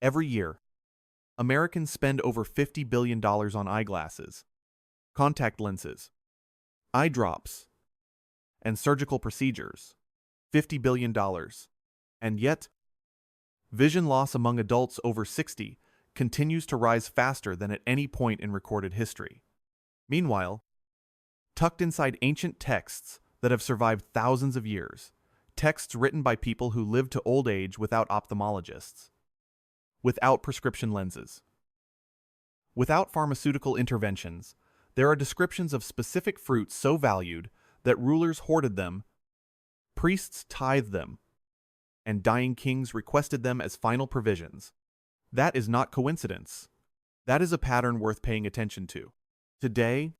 Every year, Americans spend over $50 billion on eyeglasses, contact lenses, eye drops, and surgical procedures. $50 billion. And yet, vision loss among adults over 60 continues to rise faster than at any point in recorded history. Meanwhile, tucked inside ancient texts that have survived thousands of years, texts written by people who lived to old age without ophthalmologists, without prescription lenses, without pharmaceutical interventions, there are descriptions of specific fruits so valued that rulers hoarded them, priests tithed them, and dying kings requested them as final provisions. That is not coincidence. That is a pattern worth paying attention to. Today,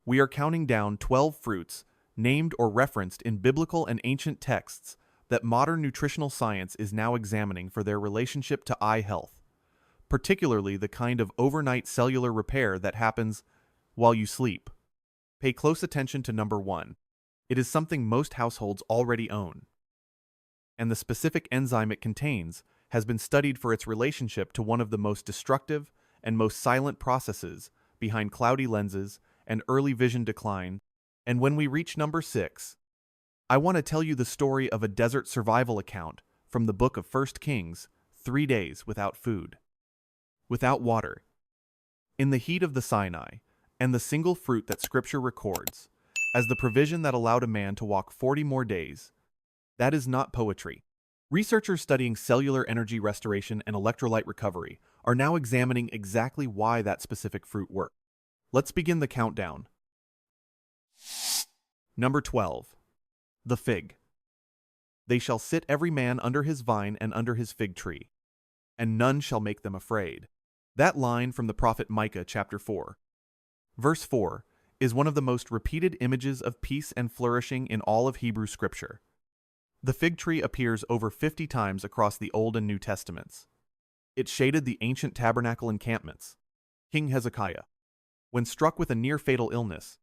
we are counting down 12 fruits named or referenced in biblical and ancient texts that modern nutritional science is now examining for their relationship to eye health, particularly the kind of overnight cellular repair that happens while you sleep. Pay close attention to number 1. It is something most households already own, and the specific enzyme it contains has been studied for its relationship to one of the most destructive and most silent processes behind cloudy lenses and early vision decline. And when we reach number 6, I want to tell you the story of a desert survival account from the book of 1 Kings, 3 days without food, without water, in the heat of the Sinai, and the single fruit that Scripture records as the provision that allowed a man to walk 40 more days. That is not poetry. Researchers studying cellular energy restoration and electrolyte recovery are now examining exactly why that specific fruit worked. Let's begin the countdown. Number 12. The fig. They shall sit every man under his vine and under his fig tree, and none shall make them afraid. That line from the prophet Micah chapter 4, verse 4, is one of the most repeated images of peace and flourishing in all of Hebrew scripture. The fig tree appears over 50 times across the Old and New Testaments. It shaded the ancient tabernacle encampments. King Hezekiah, when struck with a near-fatal illness,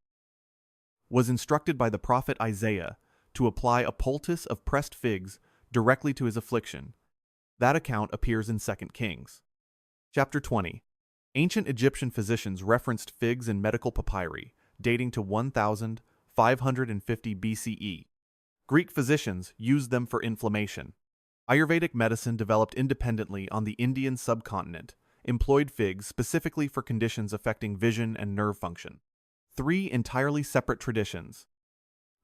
was instructed by the prophet Isaiah to apply a poultice of pressed figs directly to his affliction. That account appears in 2 Kings. Chapter 20. Ancient Egyptian physicians referenced figs in medical papyri, dating to 1550 BCE. Greek physicians used them for inflammation. Ayurvedic medicine developed independently on the Indian subcontinent, employed figs specifically for conditions affecting vision and nerve function. 3 entirely separate traditions,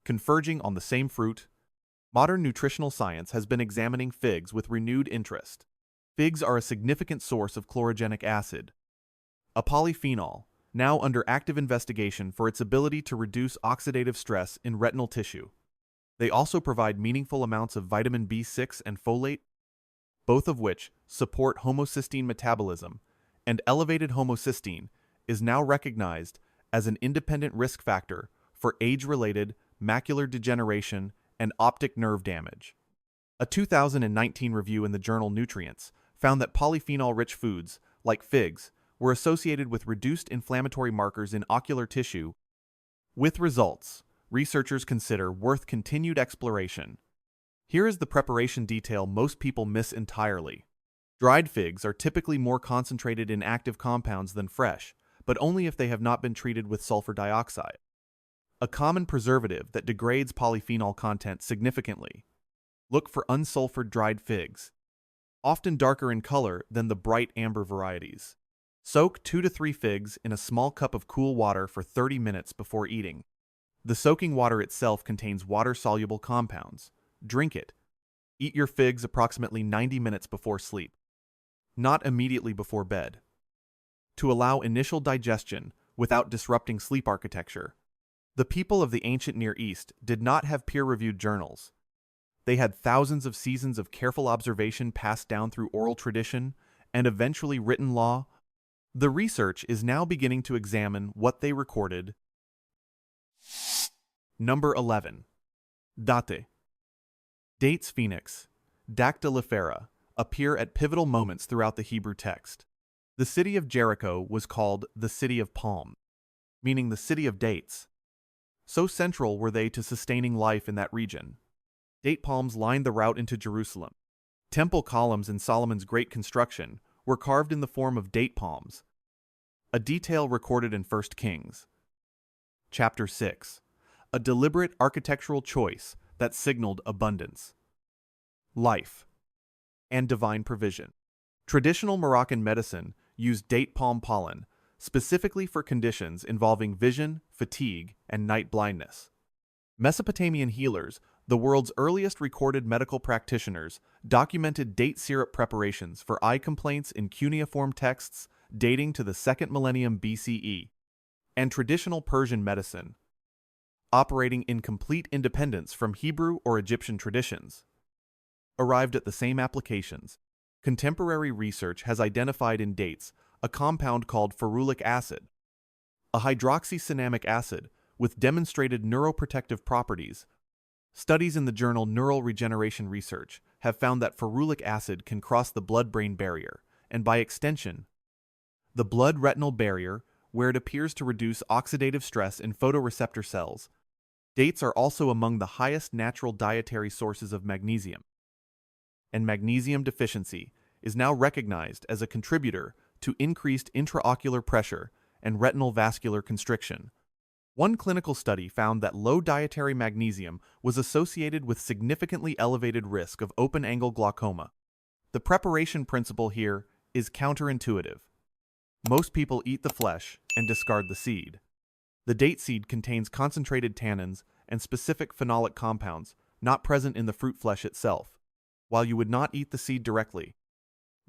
converging on the same fruit. Modern nutritional science has been examining figs with renewed interest. Figs are a significant source of chlorogenic acid, a polyphenol, now under active investigation for its ability to reduce oxidative stress in retinal tissue. They also provide meaningful amounts of vitamin B6 and folate, both of which support homocysteine metabolism, and elevated homocysteine is now recognized as an independent risk factor for age-related macular degeneration and optic nerve damage. A 2019 review in the journal Nutrients found that polyphenol-rich foods, like figs, were associated with reduced inflammatory markers in ocular tissue, with results researchers consider worth continued exploration. Here is the preparation detail most people miss entirely. Dried figs are typically more concentrated in active compounds than fresh, but only if they have not been treated with sulfur dioxide, a common preservative that degrades polyphenol content significantly. Look for unsulfured dried figs, often darker in color than the bright amber varieties. Soak 2 to 3 figs in a small cup of cool water for 30 minutes before eating. The soaking water itself contains water-soluble compounds. Drink it. Eat your figs approximately 90 minutes before sleep, not immediately before bed, to allow initial digestion without disrupting sleep architecture. The people of the ancient Near East did not have peer-reviewed journals. They had thousands of seasons of careful observation passed down through oral tradition and eventually written law. The research is now beginning to examine what they recorded. Number 11. Date. Dates phoenix, dactylifera, appear at pivotal moments throughout the Hebrew text. The city of Jericho was called the City of Palm, meaning the city of dates. So central were they to sustaining life in that region. Date palms lined the route into Jerusalem, Temple columns in Solomon's great construction were carved in the form of date palms, a detail recorded in 1 Kings. Chapter 6. A deliberate architectural choice that signaled abundance, life, and divine provision. Traditional Moroccan medicine used date palm pollen specifically for conditions involving vision, fatigue, and night blindness. Mesopotamian healers, the world's earliest recorded medical practitioners, documented date syrup preparations for eye complaints in cuneiform texts dating to the 2nd millennium BCE, and traditional Persian medicine, operating in complete independence from Hebrew or Egyptian traditions, arrived at the same applications. Contemporary research has identified in dates a compound called ferulic acid, a hydroxycinnamic acid with demonstrated neuroprotective properties. Studies in the journal Neural Regeneration Research have found that ferulic acid can cross the blood-brain barrier, and by extension, the blood-retinal barrier, where it appears to reduce oxidative stress in photoreceptor cells. Dates are also among the highest natural dietary sources of magnesium, and magnesium deficiency is now recognized as a contributor to increased intraocular pressure and retinal vascular constriction. One clinical study found that low dietary magnesium was associated with significantly elevated risk of open-angle glaucoma. The preparation principle here is counterintuitive. Most people eat the flesh and discard the seed. The date seed contains concentrated tannins and specific phenolic compounds not present in the fruit flesh itself. While you would not eat the seed directly,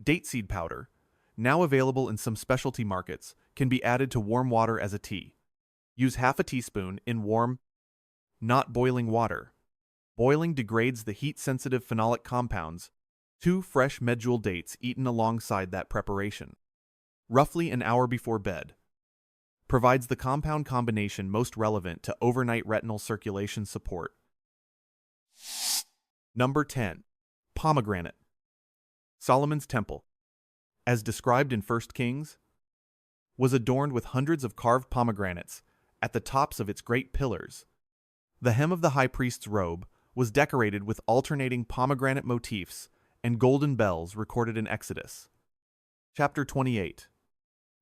date seed powder, now available in some specialty markets, can be added to warm water as a tea. Use half a teaspoon in warm, not boiling water. Boiling degrades the heat-sensitive phenolic compounds. 2 fresh medjool dates eaten alongside that preparation, roughly an hour before bed, provides the compound combination most relevant to overnight retinal circulation support. Number 10. Pomegranate. Solomon's temple, as described in 1 Kings, was adorned with hundreds of carved pomegranates at the tops of its great pillars. The hem of the high priest's robe was decorated with alternating pomegranate motifs and golden bells recorded in Exodus. Chapter 28.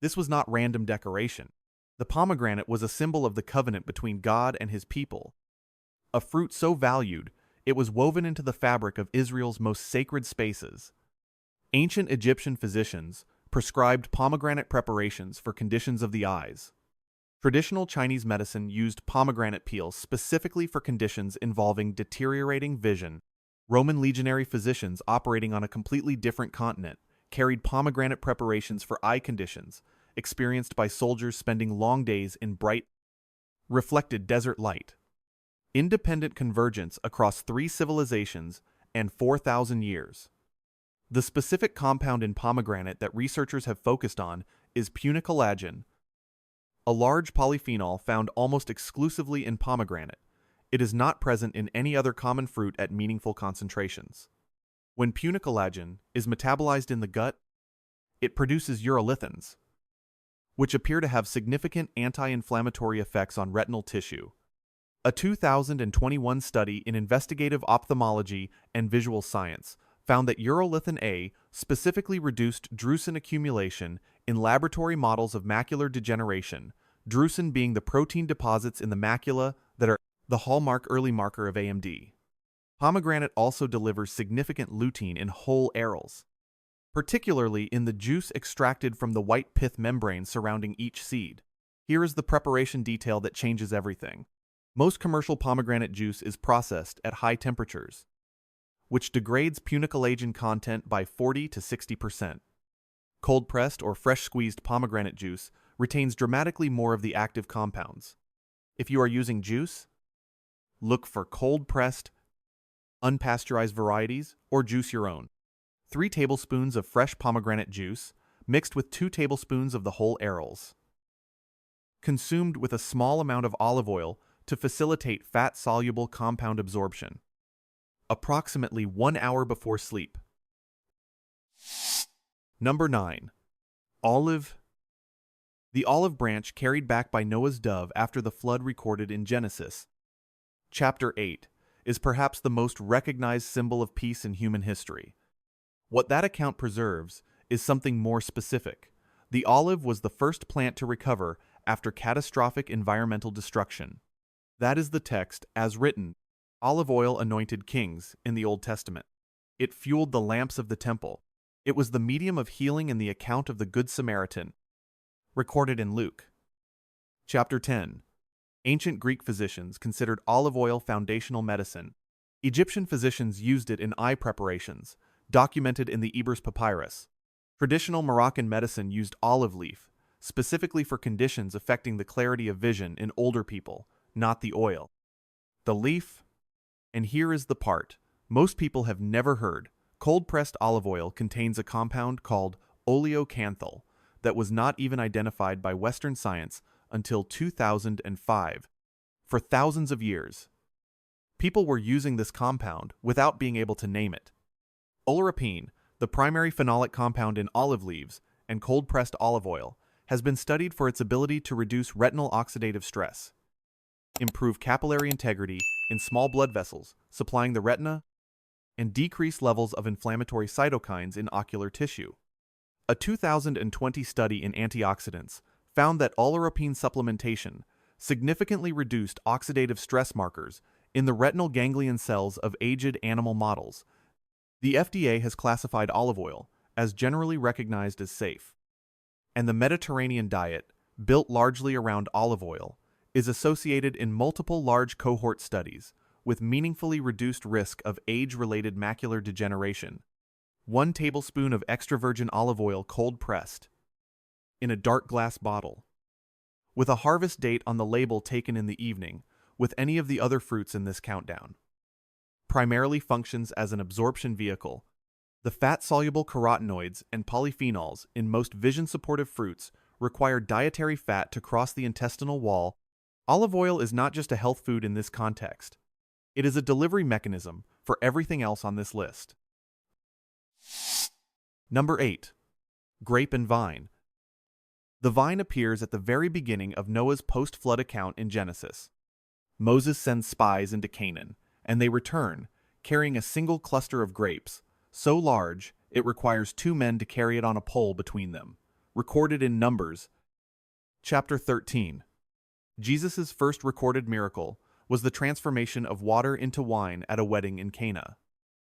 This was not random decoration. The pomegranate was a symbol of the covenant between God and his people. A fruit so valued, it was woven into the fabric of Israel's most sacred spaces. Ancient Egyptian physicians prescribed pomegranate preparations for conditions of the eyes. Traditional Chinese medicine used pomegranate peels specifically for conditions involving deteriorating vision. Roman legionary physicians operating on a completely different continent carried pomegranate preparations for eye conditions experienced by soldiers spending long days in bright, reflected desert light. Independent convergence across 3 civilizations and 4,000 years. The specific compound in pomegranate that researchers have focused on is punicolagen, a large polyphenol found almost exclusively in pomegranate. It is not present in any other common fruit at meaningful concentrations. When punicolagen is metabolized in the gut, it produces urolithins, which appear to have significant anti-inflammatory effects on retinal tissue. A 2021 study in investigative ophthalmology and visual science found that urolithin A specifically reduced drusen accumulation in laboratory models of macular degeneration, drusen being the protein deposits in the macula that are the hallmark early marker of AMD. Pomegranate also delivers significant lutein in whole arils, particularly in the juice extracted from the white pith membrane surrounding each seed. Here is the preparation detail that changes everything. Most commercial pomegranate juice is processed at high temperatures, which degrades punicolagen content by 40 to 60%. Cold-pressed or fresh-squeezed pomegranate juice retains dramatically more of the active compounds. If you are using juice, look for cold-pressed, unpasteurized varieties, or juice your own. 3 tablespoons of fresh pomegranate juice mixed with 2 tablespoons of the whole arils. Consumed with a small amount of olive oil to facilitate fat-soluble compound absorption. Approximately 1 hour before sleep. Number 9. Olive. The olive branch carried back by Noah's dove after the flood recorded in Genesis. Chapter 8 is perhaps the most recognized symbol of peace in human history. What that account preserves is something more specific. The olive was the first plant to recover after catastrophic environmental destruction. That is the text as written. Olive oil anointed kings in the Old Testament. It fueled the lamps of the temple. It was the medium of healing in the account of the Good Samaritan, recorded in Luke. Chapter 10. Ancient Greek physicians considered olive oil foundational medicine. Egyptian physicians used it in eye preparations, documented in the Ebers Papyrus. Traditional Moroccan medicine used olive leaf, specifically for conditions affecting the clarity of vision in older people, not the oil. The leaf, and here is the part most people have never heard. Cold-pressed olive oil contains a compound called oleocanthal that was not even identified by Western science until 2005. For thousands of years, people were using this compound without being able to name it. Oleuropein, the primary phenolic compound in olive leaves and cold-pressed olive oil, has been studied for its ability to reduce retinal oxidative stress, improve capillary integrity in small blood vessels supplying the retina, and decrease levels of inflammatory cytokines in ocular tissue. A 2020 study in antioxidants found that oleuropein supplementation significantly reduced oxidative stress markers in the retinal ganglion cells of aged animal models. The FDA has classified olive oil as generally recognized as safe, and the Mediterranean diet, built largely around olive oil, is associated in multiple large cohort studies with meaningfully reduced risk of age-related macular degeneration. 1 tablespoon of extra virgin olive oil cold-pressed in a dark glass bottle, with a harvest date on the label taken in the evening, with any of the other fruits in this countdown. Primarily functions as an absorption vehicle. The fat-soluble carotenoids and polyphenols in most vision-supportive fruits require dietary fat to cross the intestinal wall. Olive oil is not just a health food in this context. It is a delivery mechanism for everything else on this list. Number 8. Grape and vine. The vine appears at the very beginning of Noah's post-flood account in Genesis. Moses sends spies into Canaan, and they return, carrying a single cluster of grapes, so large it requires 2 men to carry it on a pole between them. Recorded in Numbers. Chapter 13. Jesus' first recorded miracle was the transformation of water into wine at a wedding in Cana.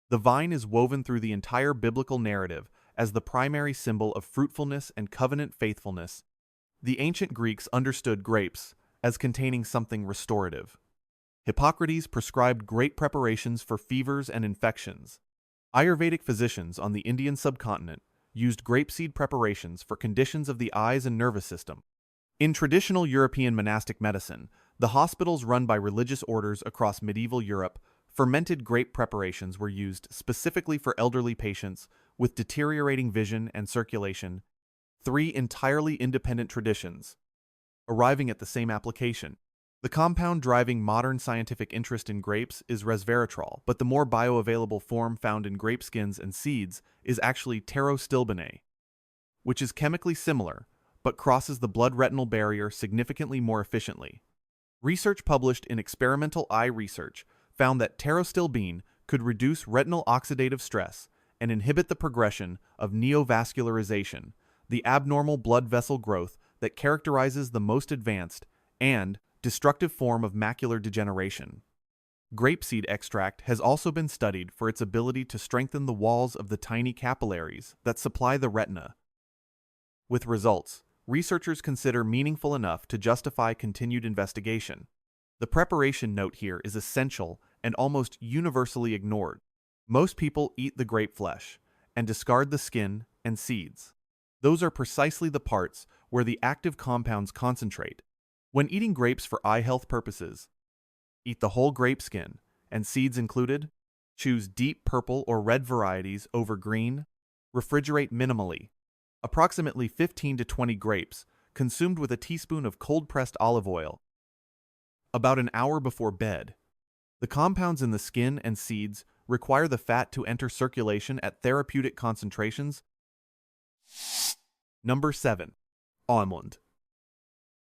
The vine is woven through the entire biblical narrative as the primary symbol of fruitfulness and covenant faithfulness. The ancient Greeks understood grapes as containing something restorative. Hippocrates prescribed grape preparations for fevers and infections. Ayurvedic physicians on the Indian subcontinent used grapeseed preparations for conditions of the eyes and nervous system. In traditional European monastic medicine, the hospitals run by religious orders across medieval Europe, fermented grape preparations were used specifically for elderly patients with deteriorating vision and circulation. 3 entirely independent traditions, arriving at the same application. The compound driving modern scientific interest in grapes is resveratrol, but the more bioavailable form found in grape skins and seeds is actually pterostilbene, which is chemically similar, but crosses the blood-retinal barrier significantly more efficiently. Research published in Experimental Eye Research found that pterostilbene could reduce retinal oxidative stress and inhibit the progression of neovascularization, the abnormal blood vessel growth that characterizes the most advanced and destructive form of macular degeneration. Grapeseed extract has also been studied for its ability to strengthen the walls of the tiny capillaries that supply the retina. With results researchers consider meaningful enough to justify continued investigation. The preparation note here is essential and almost universally ignored. Most people eat the grape flesh and discard the skin and seeds. Those are precisely the parts where the active compounds concentrate. When eating grapes for eye health purposes, eat the whole grape skin and seeds included. Choose deep purple or red varieties over green. Refrigerate minimally. Approximately 15 to 20 grapes, consumed with a teaspoon of cold-pressed olive oil, about an hour before bed. The compounds in the skin and seeds require the fat to enter circulation at therapeutic concentrations. Number 7. Almond.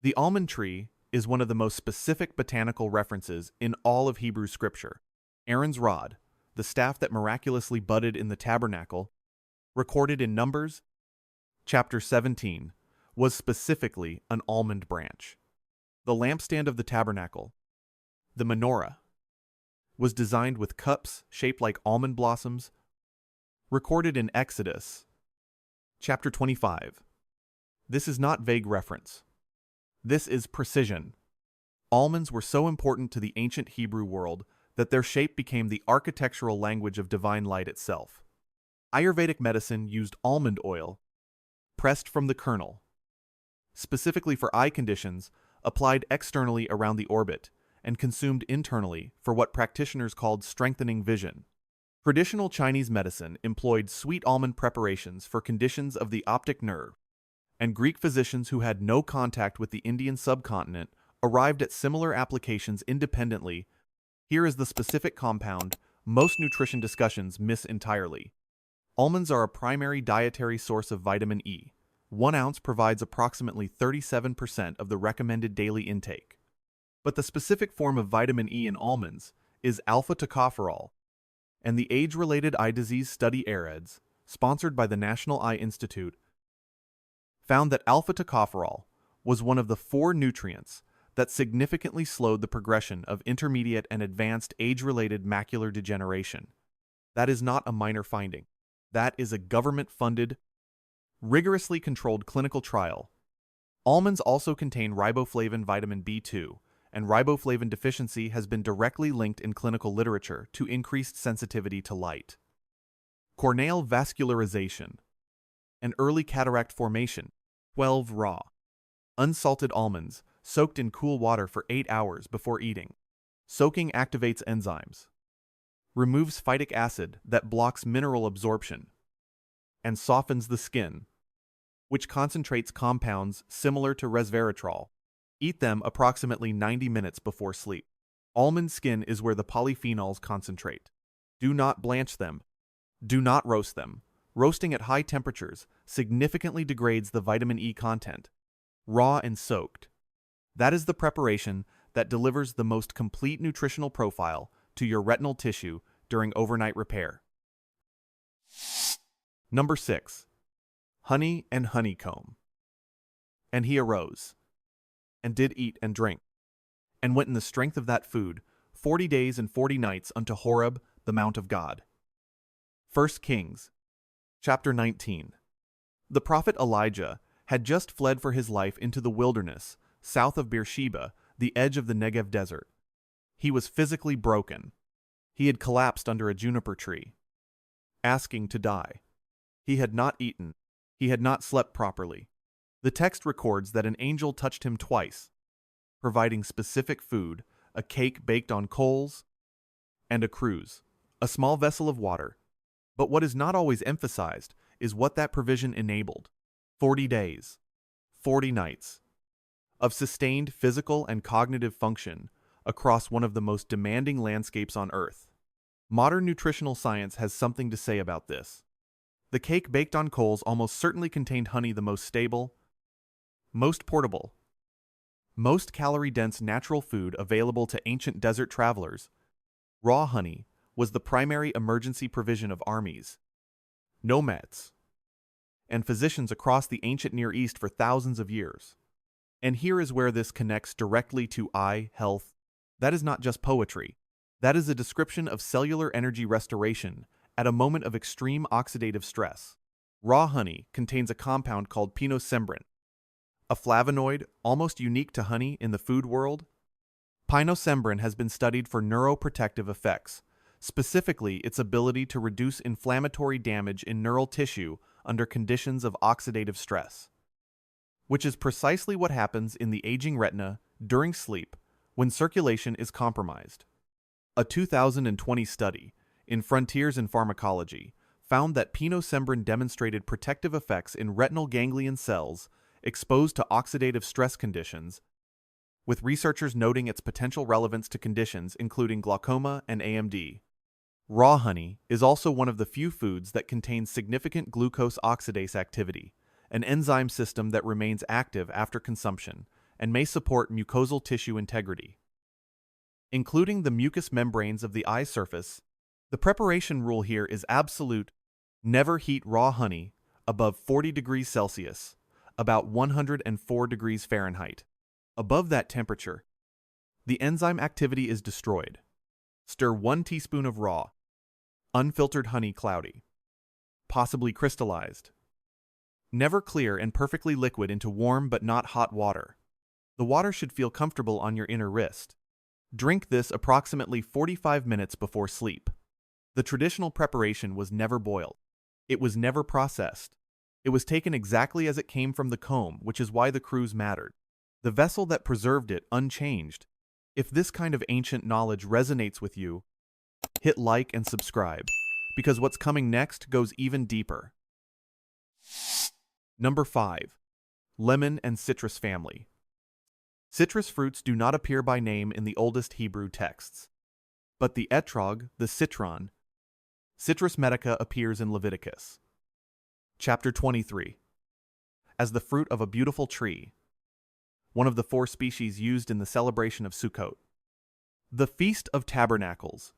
The almond tree is one of the most specific botanical references in all of Hebrew scripture. Aaron's rod, the staff that miraculously budded in the tabernacle, recorded in Numbers, chapter 17, was specifically an almond branch. The lampstand of the tabernacle, the menorah, was designed with cups shaped like almond blossoms, recorded in Exodus, chapter 25. This is not vague reference. This is precision. Almonds were so important to the ancient Hebrew world that their shape became the architectural language of divine light itself. Ayurvedic medicine used almond oil, pressed from the kernel, specifically for eye conditions, applied externally around the orbit, and consumed internally for what practitioners called strengthening vision. Traditional Chinese medicine employed sweet almond preparations for conditions of the optic nerve, and Greek physicians who had no contact with the Indian subcontinent arrived at similar applications independently. Here is the specific compound most nutrition discussions miss entirely. Almonds are a primary dietary source of vitamin E. 1 ounce provides approximately 37% of the recommended daily intake. But the specific form of vitamin E in almonds is alpha-tocopherol, and the age-related eye disease study AREDS, sponsored by the National Eye Institute, found that alpha-tocopherol was one of the 4 nutrients that significantly slowed the progression of intermediate and advanced age-related macular degeneration. That is not a minor finding. That is a government-funded, rigorously controlled clinical trial. Almonds also contain riboflavin vitamin B2, and riboflavin deficiency has been directly linked in clinical literature to increased sensitivity to light, corneal vascularization, and early cataract formation. 12 raw, unsalted almonds soaked in cool water for 8 hours before eating. Soaking activates enzymes, removes phytic acid that blocks mineral absorption, and softens the skin, which concentrates compounds similar to resveratrol. Eat them approximately 90 minutes before sleep. Almond skin is where the polyphenols concentrate. Do not blanch them. Do not roast them. Roasting at high temperatures significantly degrades the vitamin E content. Raw and soaked. That is the preparation that delivers the most complete nutritional profile to your retinal tissue during overnight repair. Number 6. Honey and honeycomb. And he arose, and did eat and drink, and went in the strength of that food 40 days and 40 nights unto Horeb, the mount of God. 1 Kings, chapter 19. The prophet Elijah had just fled for his life into the wilderness, south of Beersheba, the edge of the Negev desert. He was physically broken. He had collapsed under a juniper tree, asking to die. He had not eaten. He had not slept properly. The text records that an angel touched him twice, providing specific food, a cake baked on coals, and a cruse, a small vessel of water. But what is not always emphasized is what that provision enabled. 40 days, 40 nights, of sustained physical and cognitive function across one of the most demanding landscapes on Earth. Modern nutritional science has something to say about this. The cake baked on coals almost certainly contained honey, the most stable, most portable, most calorie-dense natural food available to ancient desert travelers. Raw honey was the primary emergency provision of armies, nomads, and physicians across the ancient Near East for thousands of years. And here is where this connects directly to eye health. That is not just poetry. That is a description of cellular energy restoration at a moment of extreme oxidative stress. Raw honey contains a compound called pinosembrin, a flavonoid almost unique to honey in the food world. Pinosembrin has been studied for neuroprotective effects, specifically its ability to reduce inflammatory damage in neural tissue under conditions of oxidative stress, which is precisely what happens in the aging retina during sleep when circulation is compromised. A 2020 study in Frontiers in Pharmacology found that pinosembrin demonstrated protective effects in retinal ganglion cells exposed to oxidative stress conditions, with researchers noting its potential relevance to conditions including glaucoma and AMD. Raw honey is also one of the few foods that contains significant glucose oxidase activity, an enzyme system that remains active after consumption and may support mucosal tissue integrity, including the mucous membranes of the eye surface. The preparation rule here is absolute: Never heat raw honey above 40 degrees Celsius, about 104 degrees Fahrenheit. Above that temperature, the enzyme activity is destroyed. Stir 1 teaspoon of raw, unfiltered honey cloudy, possibly crystallized. Never clear and perfectly liquid into warm but not hot water. The water should feel comfortable on your inner wrist. Drink this approximately 45 minutes before sleep. The traditional preparation was never boiled. It was never processed. It was taken exactly as it came from the comb, which is why the cruise mattered. The vessel that preserved it unchanged. If this kind of ancient knowledge resonates with you, hit like and subscribe, because what's coming next goes even deeper. Number 5. Lemon and citrus family. Citrus fruits do not appear by name in the oldest Hebrew texts, but the etrog, the citron, Citrus medica appears in Leviticus. Chapter 23. As the fruit of a beautiful tree, one of the 4 species used in the celebration of Sukkot. The Feast of Tabernacles.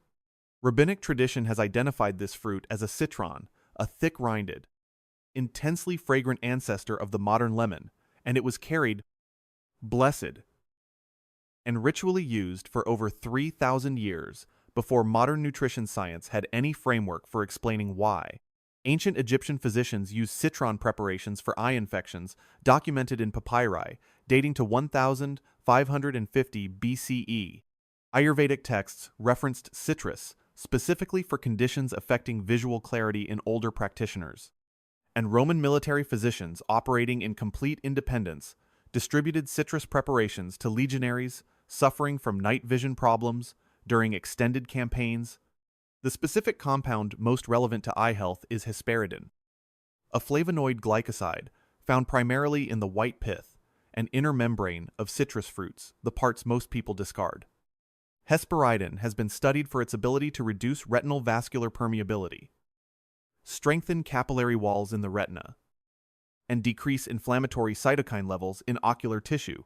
Rabbinic tradition has identified this fruit as a citron, a thick-rinded, intensely fragrant ancestor of the modern lemon, and it was carried, blessed, and ritually used for over 3,000 years before modern nutrition science had any framework for explaining why. Ancient Egyptian physicians used citron preparations for eye infections, documented in papyri, dating to 1550 BCE. Ayurvedic texts referenced citrus specifically for conditions affecting visual clarity in older practitioners. And Roman military physicians operating in complete independence distributed citrus preparations to legionaries suffering from night vision problems during extended campaigns. The specific compound most relevant to eye health is hesperidin, a flavonoid glycoside found primarily in the white pith and inner membrane of citrus fruits, the parts most people discard. Hesperidin has been studied for its ability to reduce retinal vascular permeability, strengthen capillary walls in the retina, and decrease inflammatory cytokine levels in ocular tissue.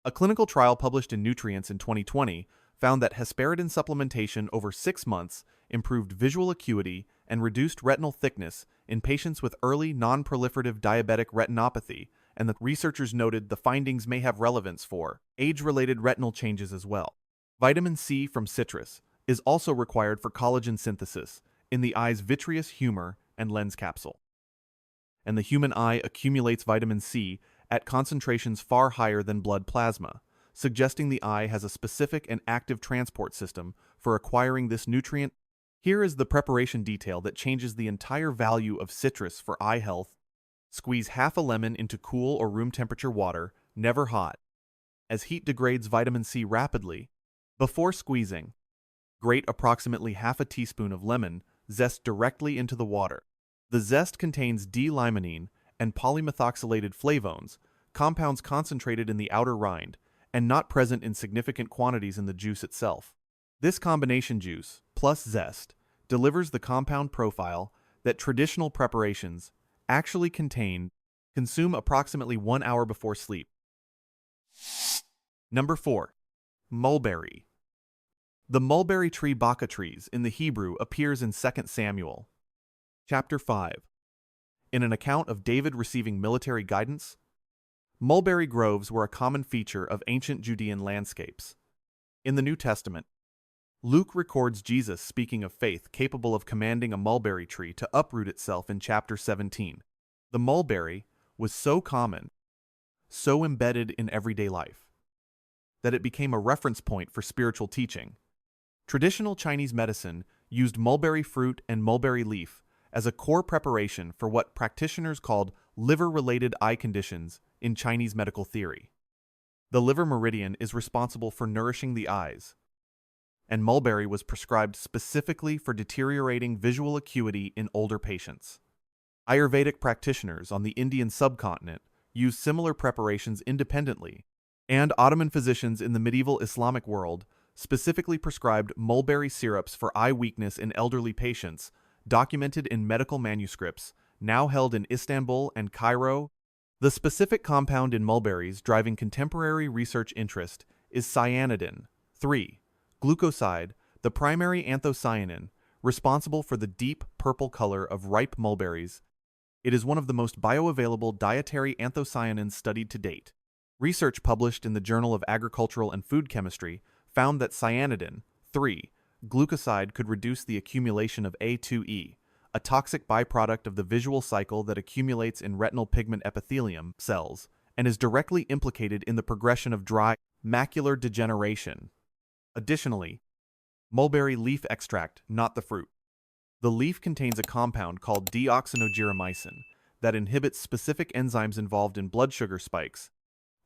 A clinical trial published in Nutrients in 2020 found that hesperidin supplementation over 6 months improved visual acuity and reduced retinal thickness in patients with early non-proliferative diabetic retinopathy, and the researchers noted the findings may have relevance for age-related retinal changes as well. Vitamin C from citrus is also required for collagen synthesis in the eye's vitreous humor and lens capsule. And the human eye accumulates vitamin C at concentrations far higher than blood plasma, suggesting the eye has a specific and active transport system for acquiring this nutrient. Here is the preparation detail that changes the entire value of citrus for eye health. Squeeze half a lemon into cool or room temperature water, never hot, as heat degrades vitamin C rapidly. Before squeezing, grate approximately half a teaspoon of lemon zest directly into the water. The zest contains D-limonene and polymethoxylated flavones, compounds concentrated in the outer rind and not present in significant quantities in the juice itself. This combination juice, plus zest, delivers the compound profile that traditional preparations actually contain. Consume approximately 1 hour before sleep. Number 4. Mulberry. The mulberry tree baka trees in the Hebrew appears in 2 Samuel. Chapter 5. In an account of David receiving military guidance, mulberry groves were a common feature of ancient Judean landscapes. In the New Testament, Luke records Jesus speaking of faith capable of commanding a mulberry tree to uproot itself in chapter 17. The mulberry was so common, so embedded in everyday life, that it became a reference point for spiritual teaching. Traditional Chinese medicine used mulberry fruit and mulberry leaf as a core preparation for what practitioners called liver-related eye conditions in Chinese medical theory. The liver meridian is responsible for nourishing the eyes, and mulberry was prescribed specifically for deteriorating visual acuity in older patients. Ayurvedic practitioners on the Indian subcontinent used similar preparations independently, and Ottoman physicians in the medieval Islamic world specifically prescribed mulberry syrups for eye weakness in elderly patients, documented in medical manuscripts, now held in Istanbul and Cairo. The specific compound in mulberries driving contemporary research interest is cyanidin. 3. Glucoside, the primary anthocyanin, responsible for the deep purple color of ripe mulberries. It is one of the most bioavailable dietary anthocyanins studied to date. Research published in the Journal of Agricultural and Food Chemistry found that cyanidin, 3, glucoside could reduce the accumulation of A2E, a toxic byproduct of the visual cycle that accumulates in retinal pigment epithelium cells and is directly implicated in the progression of dry macular degeneration. Additionally, mulberry leaf extract, not the fruit. The leaf contains a compound called deoxynogeromycin that inhibits specific enzymes involved in blood sugar spikes.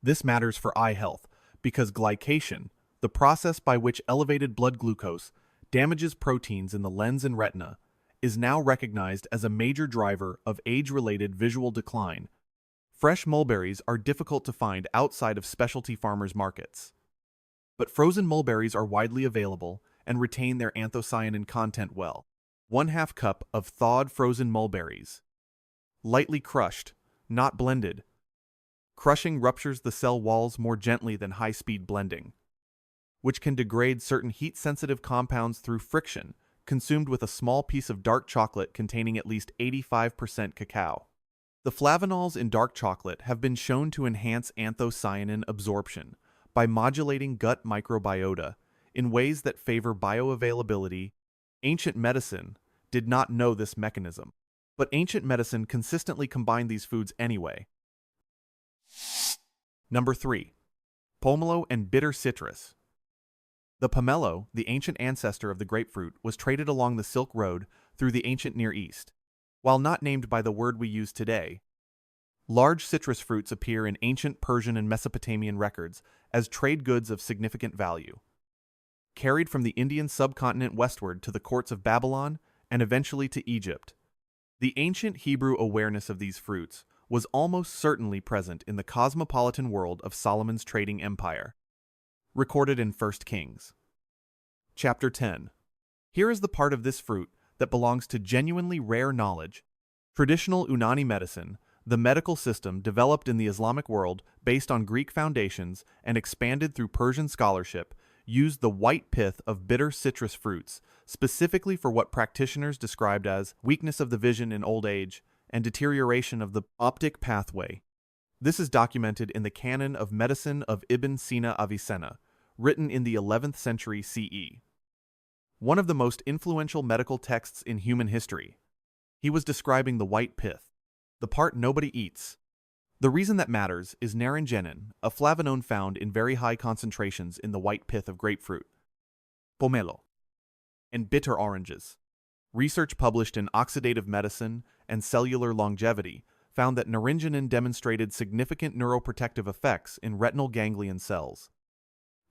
This matters for eye health because glycation, the process by which elevated blood glucose damages proteins in the lens and retina, is now recognized as a major driver of age-related visual decline. Fresh mulberries are difficult to find outside of specialty farmers markets. But frozen mulberries are widely available and retain their anthocyanin content well. 1/2 cup of thawed frozen mulberries. Lightly crushed, not blended. Crushing ruptures the cell walls more gently than high-speed blending, which can degrade certain heat-sensitive compounds through friction, consumed with a small piece of dark chocolate containing at least 85% cacao. The flavonols in dark chocolate have been shown to enhance anthocyanin absorption by modulating gut microbiota in ways that favor bioavailability. Ancient medicine did not know this mechanism, but ancient medicine consistently combined these foods anyway. Number 3. Pomelo and bitter citrus. The pomelo, the ancient ancestor of the grapefruit, was traded along the Silk Road through the ancient Near East. While not named by the word we use today, large citrus fruits appear in ancient Persian and Mesopotamian records as trade goods of significant value. Carried from the Indian subcontinent westward to the courts of Babylon and eventually to Egypt, the ancient Hebrew awareness of these fruits was almost certainly present in the cosmopolitan world of Solomon's trading empire. Recorded in 1 Kings. Chapter 10. Here is the part of this fruit that belongs to genuinely rare knowledge. Traditional Unani medicine, the medical system developed in the Islamic world based on Greek foundations and expanded through Persian scholarship, used the white pith of bitter citrus fruits specifically for what practitioners described as weakness of the vision in old age and deterioration of the optic pathway. This is documented in the Canon of Medicine of Ibn Sina Avicenna, written in the 11th century CE. One of the most influential medical texts in human history. He was describing the white pith, the part nobody eats. The reason that matters is naringenin, a flavonone found in very high concentrations in the white pith of grapefruit, pomelo, and bitter oranges. Research published in Oxidative Medicine and Cellular Longevity found that naringenin demonstrated significant neuroprotective effects in retinal ganglion cells,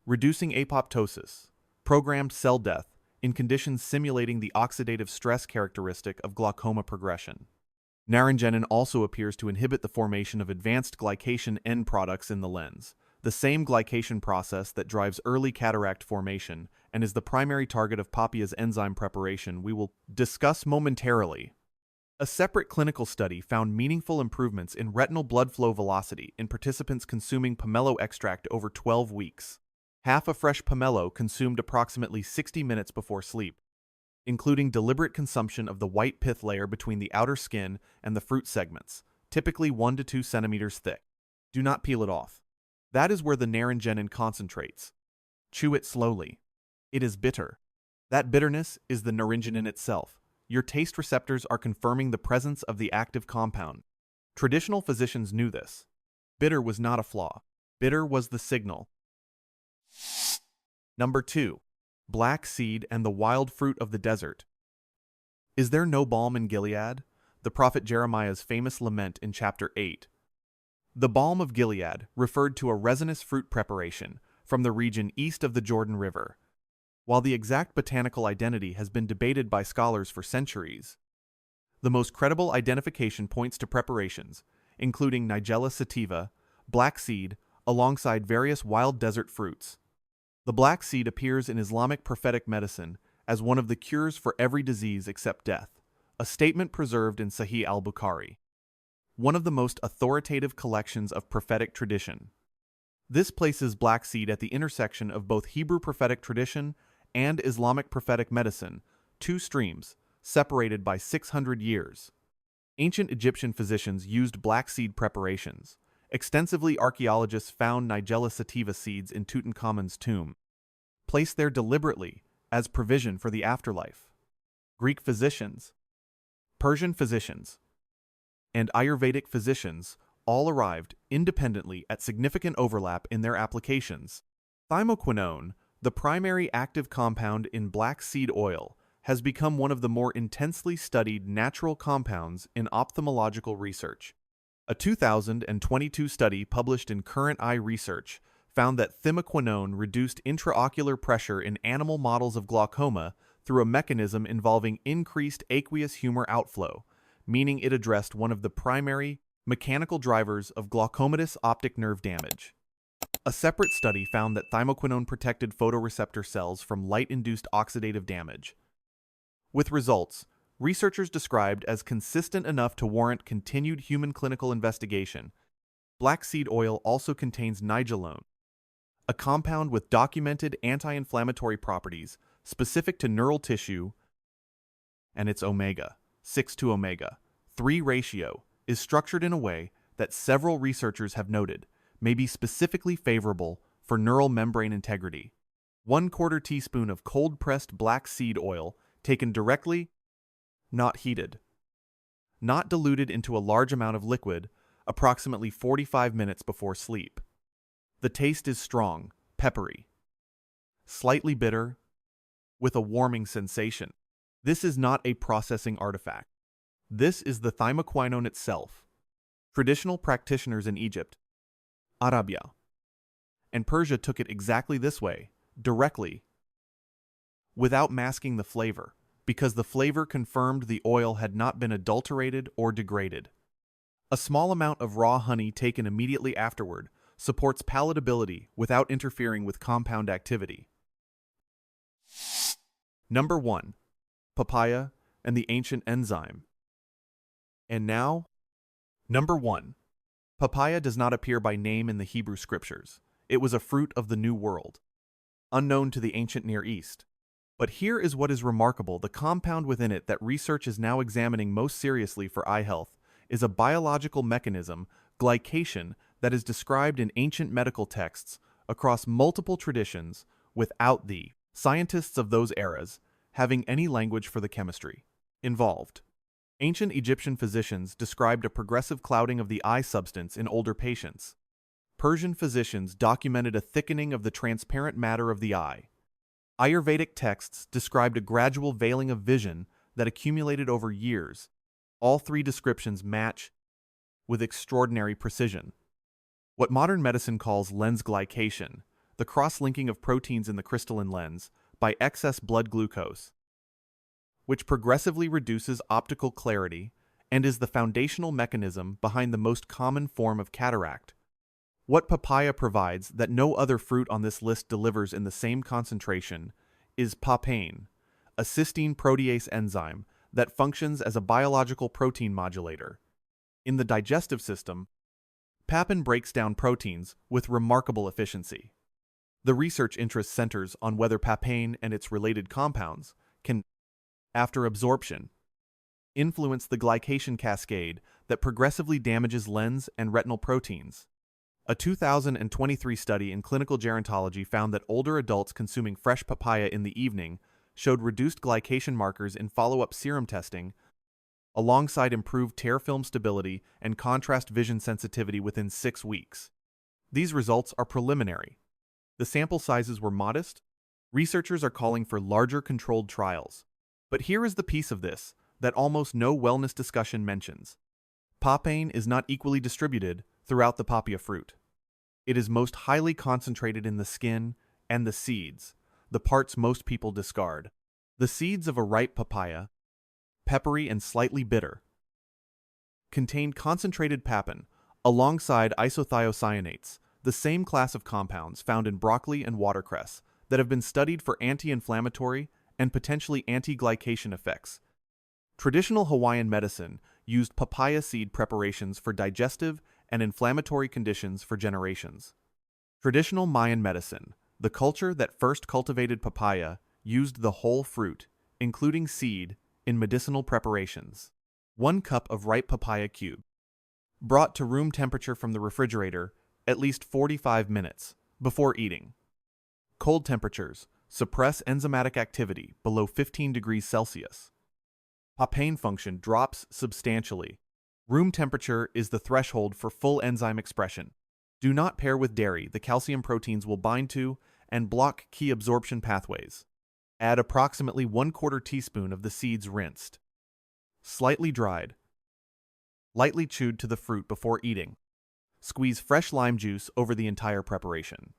reducing apoptosis, programmed cell death, in conditions simulating the oxidative stress characteristic of glaucoma progression. Naringenin also appears to inhibit the formation of advanced glycation end products in the lens, the same glycation process that drives early cataract formation and is the primary target of papaya's enzyme preparation we will discuss momentarily. A separate clinical study found meaningful improvements in retinal blood flow velocity in participants consuming pomelo extract over 12 weeks. Half a fresh pomelo consumed approximately 60 minutes before sleep, including deliberate consumption of the white pith layer between the outer skin and the fruit segments, typically 1 to 2 centimeters thick. Do not peel it off. That is where the naringenin concentrates. Chew it slowly. It is bitter. That bitterness is the naringenin itself. Your taste receptors are confirming the presence of the active compound. Traditional physicians knew this. Bitter was not a flaw. Bitter was the signal. Number 2. Black seed and the wild fruit of the desert. Is there no balm in Gilead? The prophet Jeremiah's famous lament in chapter 8. The balm of Gilead referred to a resinous fruit preparation from the region east of the Jordan River. While the exact botanical identity has been debated by scholars for centuries, the most credible identification points to preparations, including Nigella sativa, black seed, alongside various wild desert fruits. The black seed appears in Islamic prophetic medicine as one of the cures for every disease except death, a statement preserved in Sahih al-Bukhari, one of the most authoritative collections of prophetic tradition. This places black seed at the intersection of both Hebrew prophetic tradition and Islamic prophetic medicine, two streams, separated by 600 years. Ancient Egyptian physicians used black seed preparations. Extensively, archaeologists found Nigella sativa seeds in Tutankhamun's tomb, placed there deliberately as provision for the afterlife. Greek physicians, Persian physicians, and Ayurvedic physicians all arrived independently at significant overlap in their applications. Thymoquinone, the primary active compound in black seed oil, has become one of the more intensely studied natural compounds in ophthalmological research. A 2022 study published in Current Eye Research found that thymoquinone reduced intraocular pressure in animal models of glaucoma through a mechanism involving increased aqueous humor outflow, meaning it addressed one of the primary mechanical drivers of glaucomatous optic nerve damage. A separate study found that thymoquinone protected photoreceptor cells from light-induced oxidative damage, with results researchers described as consistent enough to warrant continued human clinical investigation. Black seed oil also contains nigellone, a compound with documented anti-inflammatory properties specific to neural tissue, and its omega-6 to omega-3 ratio is structured in a way that several researchers have noted may be specifically favorable for neural membrane integrity. 1/4 teaspoon of cold-pressed black seed oil taken directly, not heated, not diluted into a large amount of liquid, approximately 45 minutes before sleep. The taste is strong, peppery, slightly bitter, with a warming sensation. This is not a processing artifact. This is the thymoquinone itself. Traditional practitioners in Egypt, Arabia, and Persia took it exactly this way, directly, without masking the flavor, because the flavor confirmed the oil had not been adulterated or degraded. A small amount of raw honey taken immediately afterward supports palatability without interfering with compound activity. Number 1. Papaya and the ancient enzyme. And now, Number 1. Papaya does not appear by name in the Hebrew scriptures. It was a fruit of the New World, unknown to the ancient Near East. But here is what is remarkable: the compound within it that research is now examining most seriously for eye health is a biological mechanism, glycation, that is described in ancient medical texts across multiple traditions without the scientists of those eras having any language for the chemistry involved. Ancient Egyptian physicians described a progressive clouding of the eye substance in older patients. Persian physicians documented a thickening of the transparent matter of the eye. Ayurvedic texts described a gradual veiling of vision that accumulated over years. All three descriptions match with extraordinary precision. What modern medicine calls lens glycation, the cross-linking of proteins in the crystalline lens by excess blood glucose, which progressively reduces optical clarity and is the foundational mechanism behind the most common form of cataract. What papaya provides that no other fruit on this list delivers in the same concentration is papain, a cysteine protease enzyme that functions as a biological protein modulator. In the digestive system, papain breaks down proteins with remarkable efficiency. The research interest centers on whether papain and its related compounds can, after absorption, influence the glycation cascade that progressively damages lens and retinal proteins. A 2023 study in clinical gerontology found that older adults consuming fresh papaya in the evening showed reduced glycation markers in follow-up serum testing, alongside improved tear film stability and contrast vision sensitivity within 6 weeks. These results are preliminary. The sample sizes were modest. Researchers are calling for larger controlled trials. But here is the piece of this that almost no wellness discussion mentions. Papain is not equally distributed throughout the papaya fruit. It is most highly concentrated in the skin and the seeds, the parts most people discard. The seeds of a ripe papaya, peppery and slightly bitter, contain concentrated papain alongside isothiocyanates, the same class of compounds found in broccoli and watercress that have been studied for anti-inflammatory and potentially anti-glycation effects. Traditional Hawaiian medicine used papaya seed preparations for digestive and inflammatory conditions for generations. Traditional Mayan medicine, the culture that first cultivated papaya, used the whole fruit, including seed, in medicinal preparations. 1 cup of ripe papaya cube. Brought to room temperature from the refrigerator at least 45 minutes before eating. Cold temperatures suppress enzymatic activity below 15 degrees Celsius. Papain function drops substantially. Room temperature is the threshold for full enzyme expression. Do not pair with dairy. The calcium proteins will bind to and block key absorption pathways. Add approximately 1/4 teaspoon of the seeds rinsed, slightly dried, lightly chewed to the fruit before eating. Squeeze fresh lime juice over the entire preparation.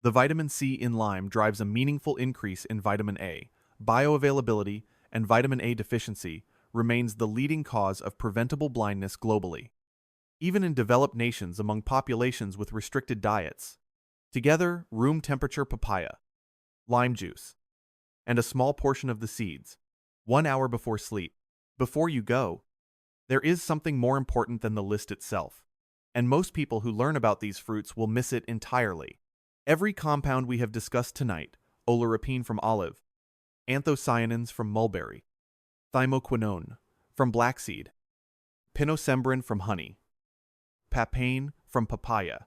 The vitamin C in lime drives a meaningful increase in vitamin A. Bioavailability and vitamin A deficiency remains the leading cause of preventable blindness globally, even in developed nations among populations with restricted diets. Together, room temperature papaya, lime juice, and a small portion of the seeds, 1 hour before sleep. Before you go, there is something more important than the list itself, and most people who learn about these fruits will miss it entirely. Every compound we have discussed tonight, oleuropein from olive, anthocyanins from mulberry, thymoquinone from blackseed, pinosembrin from honey, papain from papaya,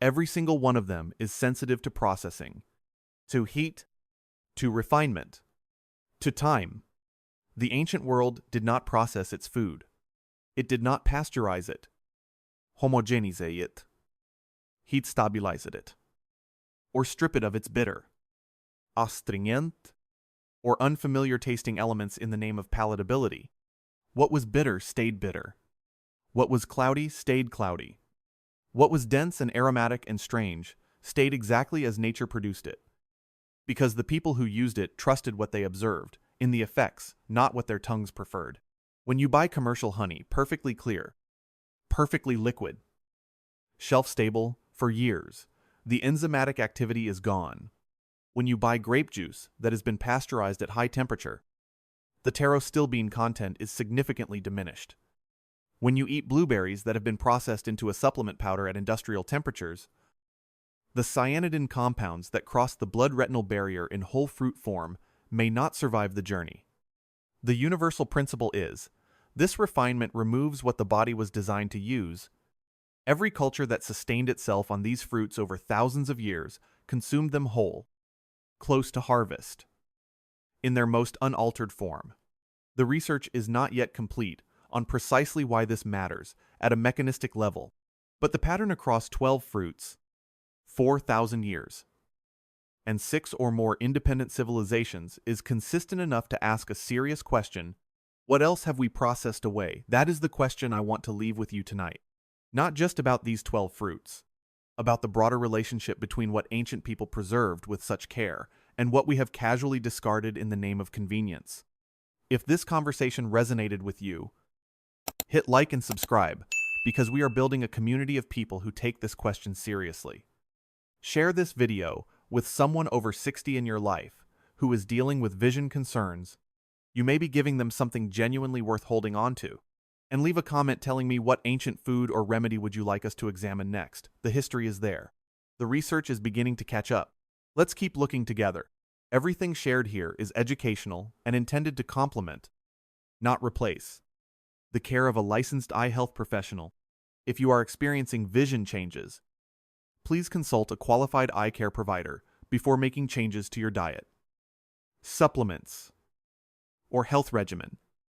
every single one of them is sensitive to processing, to heat, to refinement, to time. The ancient world did not process its food. It did not pasteurize it, homogenize it, heat stabilize it, or strip it of its bitter, astringent, or unfamiliar tasting elements in the name of palatability. What was bitter stayed bitter. What was cloudy stayed cloudy. What was dense and aromatic and strange stayed exactly as nature produced it, because the people who used it trusted what they observed, in the effects, not what their tongues preferred. When you buy commercial honey, perfectly clear, perfectly liquid, shelf-stable for years, the enzymatic activity is gone. When you buy grape juice that has been pasteurized at high temperature, the taro stillbean content is significantly diminished. When you eat blueberries that have been processed into a supplement powder at industrial temperatures, the cyanidin compounds that cross the blood-retinal barrier in whole fruit form may not survive the journey. The universal principle is, this refinement removes what the body was designed to use. Every culture that sustained itself on these fruits over thousands of years consumed them whole, close to harvest, in their most unaltered form. The research is not yet complete on precisely why this matters at a mechanistic level, but the pattern across 12 fruits, 4,000 years, and 6 or more independent civilizations is consistent enough to ask a serious question: what else have we processed away? That is the question I want to leave with you tonight. Not just about these 12 fruits, about the broader relationship between what ancient people preserved with such care and what we have casually discarded in the name of convenience. If this conversation resonated with you, hit like and subscribe, because we are building a community of people who take this question seriously. Share this video with someone over 60 in your life who is dealing with vision concerns. You may be giving them something genuinely worth holding on to. And leave a comment telling me what ancient food or remedy would you like us to examine next. The history is there. The research is beginning to catch up. Let's keep looking together. Everything shared here is educational and intended to complement, not replace, the care of a licensed eye health professional. If you are experiencing vision changes, please consult a qualified eye care provider before making changes to your diet, supplements, or health regimen.